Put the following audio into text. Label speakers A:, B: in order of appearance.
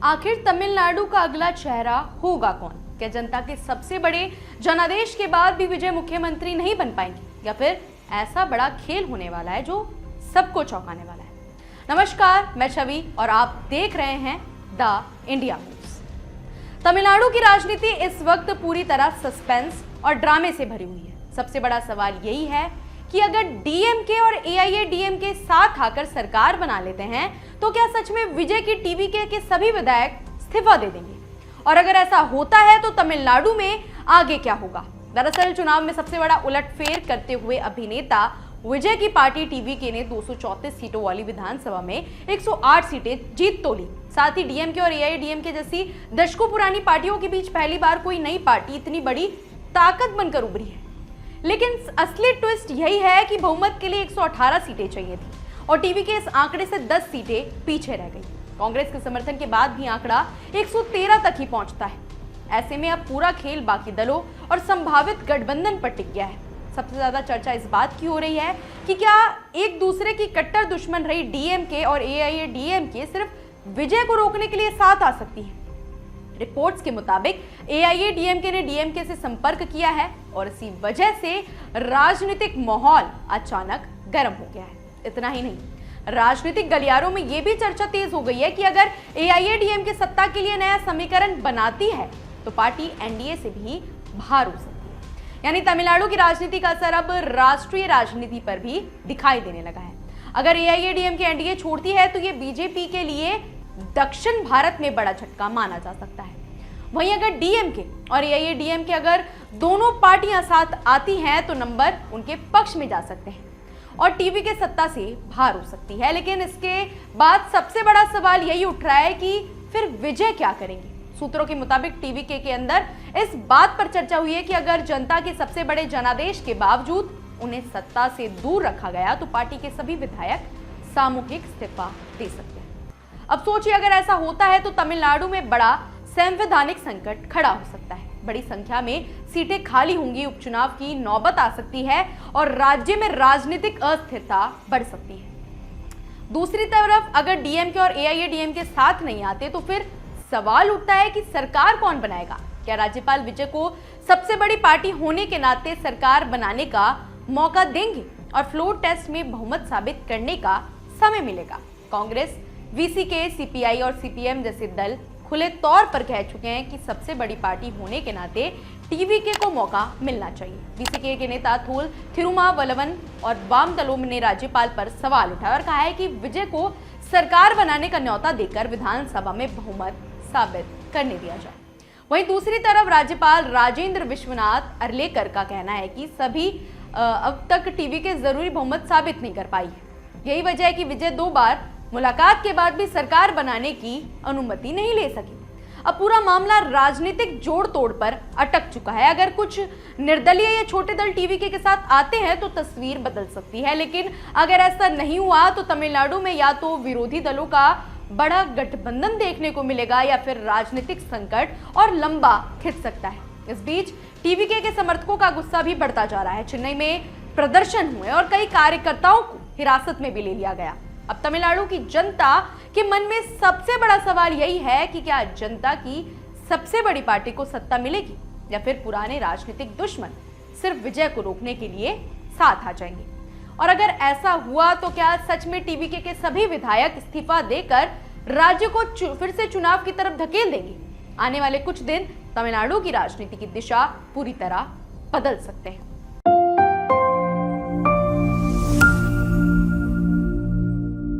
A: आखिर तमिलनाडु का अगला चेहरा होगा कौन? क्या जनता के सबसे बड़े जनादेश के बाद भी विजय मुख्यमंत्री नहीं बन पाएंगे, या फिर ऐसा बड़ा खेल होने वाला है जो सबको चौंकाने वाला है? नमस्कार, मैं छवि और आप देख रहे हैं द इंडिया न्यूज। तमिलनाडु की राजनीति इस वक्त पूरी तरह सस्पेंस और ड्रामे से भरी हुई है। सबसे बड़ा सवाल यही है कि अगर डीएमके और एआईएडीएमके साथ आकर सरकार बना लेते हैं तो क्या सच में विजय की टीवीके के सभी विधायक इस्तीफा दे देंगे? और अगर ऐसा होता है तो तमिलनाडु में आगे क्या होगा? दरअसल चुनाव में सबसे बड़ा उलटफेर करते हुए अभिनेता विजय की पार्टी टीवीके ने 234 सीटों वाली विधानसभा में 108 सीटें जीत तो ली। साथ ही डीएमके और एआईएडीएमके जैसी दशकों पुरानी पार्टियों के बीच पहली बार कोई नई पार्टी इतनी बड़ी ताकत बनकर उभरी है। लेकिन असली ट्विस्ट यही है कि बहुमत के लिए 118 सीटें चाहिए थी और टीवीके इस आंकड़े से 10 सीटें पीछे रह गई। कांग्रेस के समर्थन के बाद भी आंकड़ा 113 तक ही पहुंचता है। ऐसे में अब पूरा खेल बाकी दलों और संभावित गठबंधन पर टिक गया है। सबसे ज्यादा चर्चा इस बात की हो रही है कि क्या एक दूसरे की कट्टर दुश्मन रही डीएमके और एआईएडीएमके सिर्फ विजय को रोकने के लिए साथ आ सकती है। रिपोर्ट्स के मुताबिक एआईएडीएमके ने डीएमके से संपर्क किया है और इसी वजह से राजनीतिक माहौल अचानक गर्म हो गया है। इतना ही नहीं, राजनीतिक गलियारों में यह भी चर्चा तेज हो गई है कि अगर एआईएडीएमके सत्ता के लिए नया समीकरण बनाती है तो पार्टी एनडीए से भी बाहर हो सकती है। यानी तमिलनाडु की राजनीति का असर अब राष्ट्रीय राजनीति पर भी दिखाई देने लगा है। अगर एआईएडीएमके एनडीए छोड़ती है तो यह बीजेपी के लिए दक्षिण भारत में बड़ा झटका माना जा सकता है। वहीं अगर डीएमके और एआईएडीएमके अगर दोनों पार्टियां साथ आती हैं तो नंबर उनके पक्ष में जा सकते हैं और टीवीके सत्ता से बाहर हो सकती है। लेकिन इसके बाद सबसे बड़ा सवाल यही उठ रहा है कि फिर विजय क्या करेंगे? सूत्रों के मुताबिक टीवीके के अंदर इस बात पर चर्चा हुई है कि अगर जनता के सबसे बड़े जनादेश के बावजूद उन्हें सत्ता से दूर रखा गया तो पार्टी के सभी विधायक सामूहिक इस्तीफा दे सकते हैं। अब सोचिए, अगर ऐसा होता है तो तमिलनाडु में बड़ा संवैधानिक संकट खड़ा हो सकता है। बड़ी संख्या में सीटें खाली होंगी, उपचुनाव की नौबत आ सकती है और राज्य में राजनीतिक अस्थिरता बढ़ सकती है। दूसरी तरफ अगर डीएमके और एआईएडीएमके साथ नहीं आते तो फिर सवाल उठता है कि सरकार कौन बनाएगा? क्या राज्यपाल विजय को सबसे बड़ी पार्टी होने के नाते सरकार बनाने का मौका देंगे और फ्लोर टेस्ट में बहुमत साबित करने का समय मिलेगा? कांग्रेस, वीसीके, सीपीआई और सीपीएम जैसे दल खुले तौर पर कह चुके हैं कि सबसे बड़ी पार्टी होने के नाते टीवीके को मौका मिलना चाहिए। वीसीके के नेता थोल थिरुमावलवन और वाम दलों ने राज्यपाल पर सवाल उठाया और कहा है कि विजय को सरकार बनाने का न्योता देकर विधानसभा में बहुमत साबित करने दिया जाए। वहीं दूसरी तरफ राज्यपाल राजेंद्र विश्वनाथ अर्लेकर का कहना है कि सभी अब तक टीवीके जरूरी बहुमत साबित नहीं कर पाई है। यही वजह है कि विजय 2 बार मुलाकात के बाद भी सरकार बनाने की अनुमति नहीं ले सकी। अब पूरा मामला राजनीतिक जोड़ तोड़ पर अटक चुका है। अगर कुछ निर्दलीय या छोटे दल टीवीके के साथ आते हैं तो तस्वीर बदल सकती है, लेकिन अगर ऐसा नहीं हुआ तो तमिलनाडु में या तो विरोधी दलों का बड़ा गठबंधन देखने को मिलेगा या फिर राजनीतिक संकट और लंबा खिंच सकता है। इस बीच टीवीके के समर्थकों का गुस्सा भी बढ़ता जा रहा है। चेन्नई में प्रदर्शन हुए और कई कार्यकर्ताओं को हिरासत में भी ले लिया गया। अब तमिलनाडु की जनता के मन में सबसे बड़ा सवाल यही है कि क्या जनता की सबसे बड़ी पार्टी को सत्ता मिलेगी या फिर पुराने राजनीतिक दुश्मन सिर्फ विजय को रोकने के लिए साथ आ जाएंगे? और अगर ऐसा हुआ तो क्या सच में टीवीके के सभी विधायक इस्तीफा देकर राज्य को फिर से चुनाव की तरफ धकेल देंगे? आने वाले कुछ दिन तमिलनाडु की राजनीति की दिशा पूरी तरह बदल सकते हैं।